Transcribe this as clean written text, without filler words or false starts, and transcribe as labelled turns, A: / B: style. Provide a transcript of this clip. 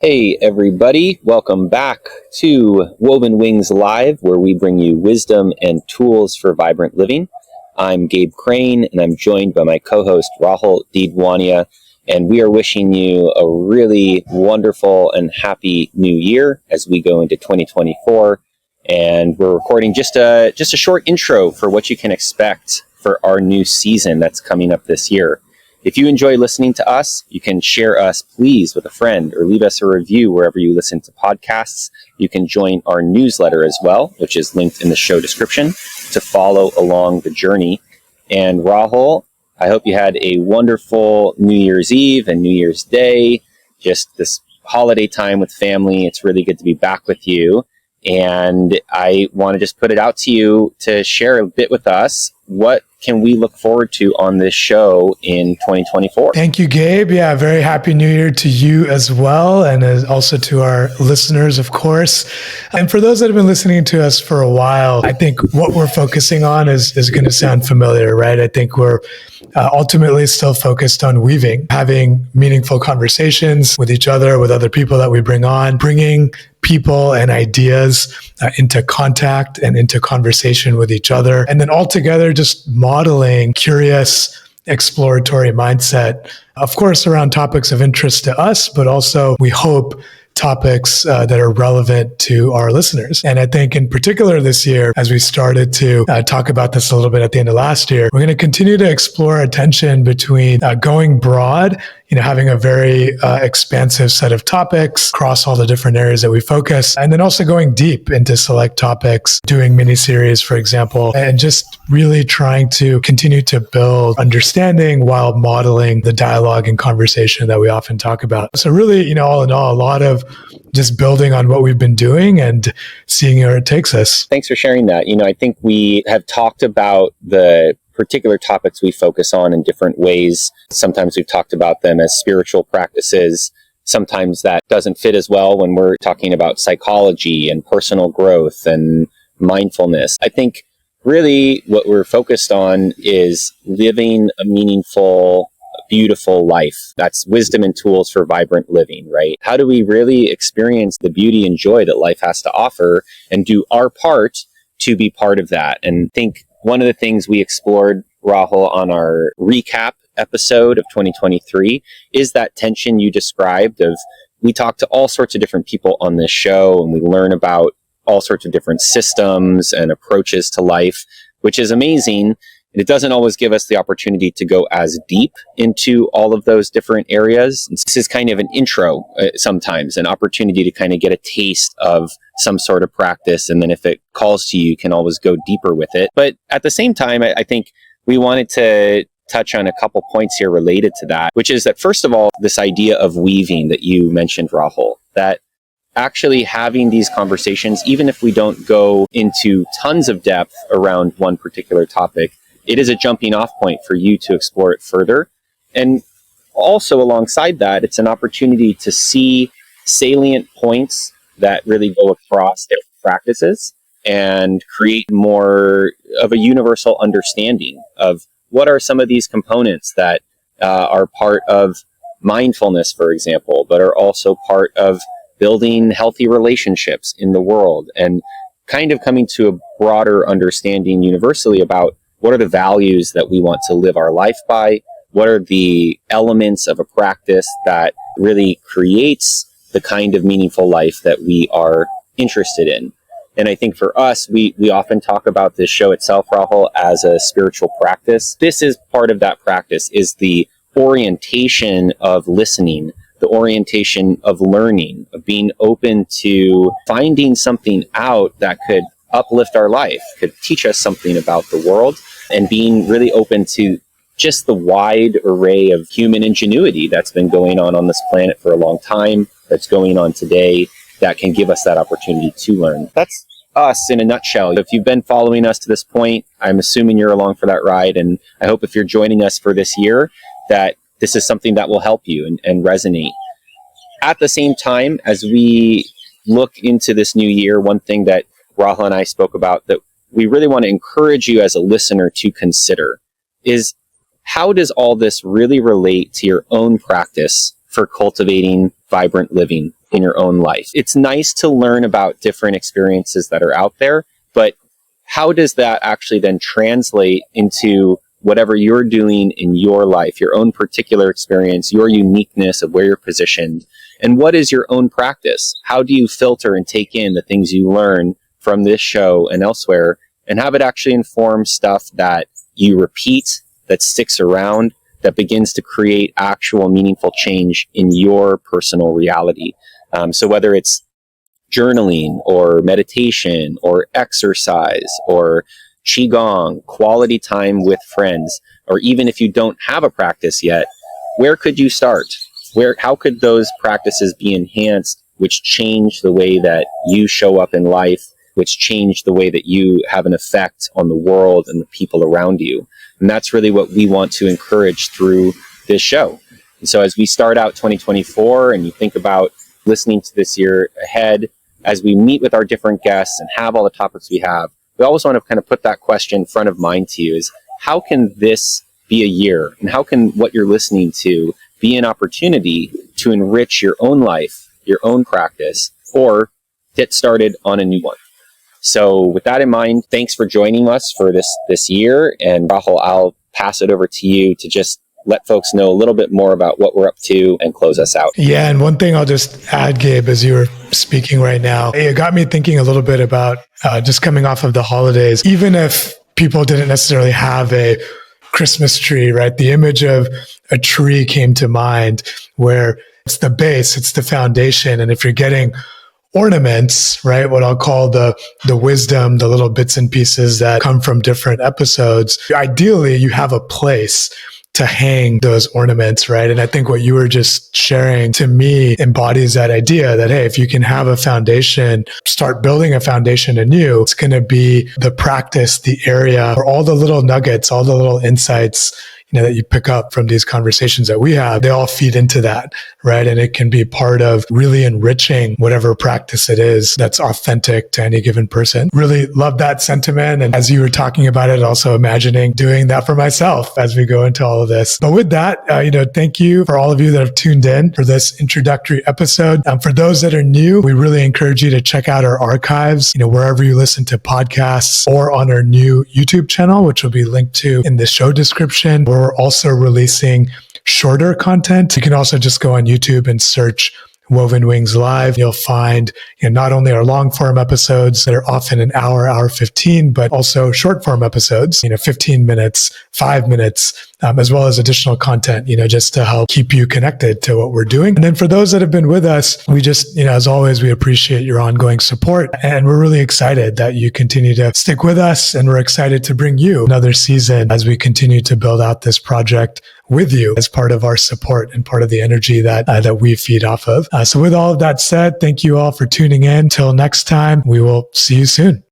A: Hey everybody, welcome back to Woven Wings Live, where we bring you wisdom and tools for vibrant living. I'm Gabe Crane, and I'm joined by my co-host Rahul Deedwania, and we are wishing you a really wonderful and happy new year as we go into 2024. And we're recording just a short intro for what you can expect for our new season that's coming up this year. If you enjoy listening to us, you can share us, please, with a friend or leave us a review wherever you listen to podcasts. You can join our newsletter as well, which is linked in the show description, to follow along the journey. And Rahul, I hope you had a wonderful New Year's Eve and New Year's Day, just this holiday time with family. It's really good to be back with you. And I want to just put it out to you to share a bit with us. What can we look forward to on this show in 2024?
B: Thank you, Gabe. Yeah, very happy New Year to you as well, and also to our listeners, of course. And for those that have been listening to us for a while, I think what we're focusing on is going to sound familiar, right? I think we're ultimately still focused on weaving, having meaningful conversations with each other, with other people that we bring on, bringing people and ideas into contact and into conversation with each other. And then altogether, just modeling curious, exploratory mindset, of course, around topics of interest to us, but also we hope topics that are relevant to our listeners. And I think in particular this year, as we started to talk about this a little bit at the end of last year, we're going to continue to explore a tension between going broad, having a very expansive set of topics across all the different areas that we focus, and then also going deep into select topics, doing mini-series, for example, and just really trying to continue to build understanding while modeling the dialogue and conversation that we often talk about. So really, all in all, a lot of just building on what we've been doing and seeing where it takes us.
A: Thanks for sharing that. I think we have talked about the particular topics we focus on in different ways. Sometimes we've talked about them as spiritual practices. Sometimes that doesn't fit as well when we're talking about psychology and personal growth and mindfulness. I think really what we're focused on is living a meaningful, beautiful life. That's wisdom and tools for vibrant living, right? How do we really experience the beauty and joy that life has to offer and do our part to be part of that? And I think one of the things we explored, Rahul, on our recap episode of 2023 is that tension you described of, we talk to all sorts of different people on this show and we learn about all sorts of different systems and approaches to life, which is amazing. It doesn't always give us the opportunity to go as deep into all of those different areas. And this is kind of an intro, sometimes an opportunity to kind of get a taste of some sort of practice. And then if it calls to you, you can always go deeper with it. But at the same time, I think we wanted to touch on a couple points here related to that, which is that, first of all, this idea of weaving that you mentioned, Rahul, that actually having these conversations, even if we don't go into tons of depth around one particular topic, it is a jumping off point for you to explore it further. And also alongside that, it's an opportunity to see salient points that really go across different practices and create more of a universal understanding of what are some of these components that are part of mindfulness, for example, but are also part of building healthy relationships in the world, and kind of coming to a broader understanding universally about what are the values that we want to live our life by? What are the elements of a practice that really creates the kind of meaningful life that we are interested in? And I think for us, we often talk about this show itself, Rahul, as a spiritual practice. This is part of that practice, is the orientation of listening, the orientation of learning, of being open to finding something out that could uplift our life, could teach us something about the world, and being really open to just the wide array of human ingenuity that's been going on this planet for a long time, that's going on today, that can give us that opportunity to learn. That's us in a nutshell. If you've been following us to this point, I'm assuming you're along for that ride, and I hope if you're joining us for this year, that this is something that will help you and resonate. At the same time, as we look into this new year, one thing that Rahul and I spoke about that we really want to encourage you as a listener to consider is, how does all this really relate to your own practice for cultivating vibrant living in your own life. It's nice to learn about different experiences that are out there, but how does that actually then translate into whatever you're doing in your life, your own particular experience, your uniqueness of where you're positioned? And what is your own practice? How do you filter and take in the things you learn from this show and elsewhere, and have it actually inform stuff that you repeat, that sticks around, that begins to create actual meaningful change in your personal reality? So whether it's journaling or meditation or exercise or qigong, quality time with friends, or even if you don't have a practice yet, where could you start? How could those practices be enhanced, which change the way that you show up in life, which change the way that you have an effect on the world and the people around you? And that's really what we want to encourage through this show. And so as we start out 2024 and you think about listening to this year ahead, as we meet with our different guests and have all the topics we have, we always want to kind of put that question front of mind to you: is how can this be a year, and how can what you're listening to be an opportunity to enrich your own life, your own practice, or get started on a new one? So with that in mind, thanks for joining us for this year. And Rahul, I'll pass it over to you to just let folks know a little bit more about what we're up to and close us out.
B: Yeah, and one thing I'll just add, Gabe, as you were speaking right now, it got me thinking a little bit about just coming off of the holidays. Even if people didn't necessarily have a Christmas tree, right? The image of a tree came to mind, where it's the base, it's the foundation. And if you're getting ornaments, right, what I'll call the wisdom, the little bits and pieces that come from different episodes, ideally you have a place to hang those ornaments, right? And I think what you were just sharing to me embodies that idea that, hey, if you can have a foundation, start building a foundation anew, it's going to be the practice, the area, or all the little nuggets, all the little insights, that you pick up from these conversations that we have, they all feed into that, right? And it can be part of really enriching whatever practice it is that's authentic to any given person. Really love that sentiment. And as you were talking about it, also imagining doing that for myself as we go into all of this. But with that, thank you for all of you that have tuned in for this introductory episode. For those that are new, we really encourage you to check out our archives, wherever you listen to podcasts, or on our new YouTube channel, which will be linked to in the show description. We're also releasing shorter content. You can also just go on YouTube and search Woven Wings Live. You'll find not only our long form episodes that are often an hour 15, but also short form episodes, 15 minutes, 5 minutes, as well as additional content, just to help keep you connected to what we're doing. And then for those that have been with us, we just, as always, we appreciate your ongoing support. And we're really excited that you continue to stick with us. And we're excited to bring you another season as we continue to build out this project with you as part of our support and part of the energy that we feed off of. So with all of that said, thank you all for tuning in. Till next time, we will see you soon.